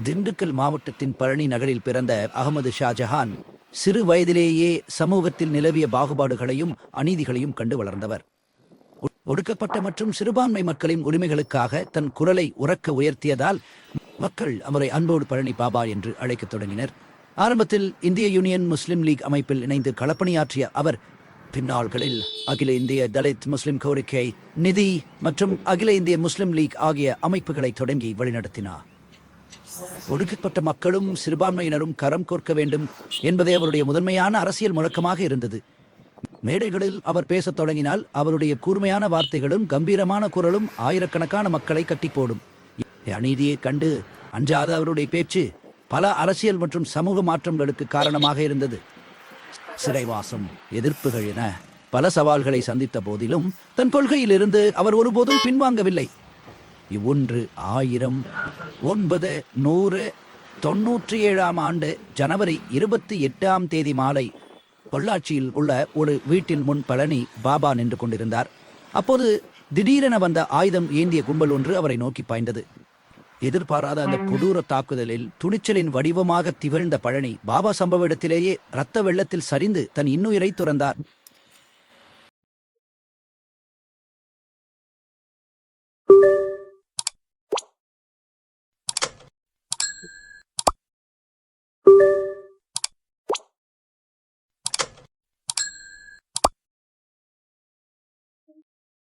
திண்டுக்கல் மாவட்டத்தின் பழனி நகரில் பிறந்த அகமது ஷாஜஹான் சிறு வயதிலேயே சமூகத்தில் நிலவிய பாகுபாடுகளையும் அநீதிகளையும் கண்டு வளர்ந்தவர். ஒடுக்கப்பட்ட மற்றும் சிறுபான்மை மக்களின் உரிமைகளுக்காக தன் குரலை உரக்க உயர்த்தியதால் மக்கள் அவரை அன்போடு பழனி பாபா என்று அழைக்கத் தொடங்கினர். ஆரம்பத்தில் இந்திய யூனியன் முஸ்லிம் லீக் அமைப்பில் இணைந்து களப்பணியாற்றிய அவர் பின்னாள்களில் அகில இந்திய தலித் முஸ்லிம் கோரிக்கை நிதி மற்றும் அகில இந்திய முஸ்லிம் லீக் ஆகிய அமைப்புகளை தொடங்கி வழிநடத்தினார். ஒடுக்கப்பட்ட மக்களும் சிறுபான்மையினரும் கரம் கோர்க்க வேண்டும் என்பதே அவருடைய முதன்மையான அரசியல் முழக்கமாக இருந்தது. மேடைகளில் அவர் பேசத் தொடங்கினால் அவருடைய கூர்மையான வார்த்தைகளும் கம்பீரமான குரலும் ஆயிரக்கணக்கான மக்களை கட்டி போடும். அநீதியை கண்டு அஞ்சாத அவருடைய பேச்சு பல அரசியல் மற்றும் சமூக மாற்றங்களுக்கு காரணமாக இருந்தது. சிறைவாசம், எதிர்ப்புகள் என பல சவால்களை சந்தித்த போதிலும் தன் கொள்கையிலிருந்து அவர் ஒருபோதும் பின்வாங்கவில்லை. 1997 ஆண்டு ஜனவரி 28 மாலை பொள்ளாச்சியில் உள்ள ஒரு வீட்டின் முன் பழனி பாபா நின்று கொண்டிருந்தார். அப்போது திடீரென வந்த ஆயுதம் ஏந்திய கும்பல் ஒன்று அவரை நோக்கி பாய்ந்தது. எதிர்பாராத அந்த கொடூர தாக்குதலில் துணிச்சலின் வடிவமாக திகழ்ந்த பழனி பாபா சம்பவ இடத்திலேயே இரத்த வெள்ளத்தில் சரிந்து தன் இன்னுயிரை துறந்தார்.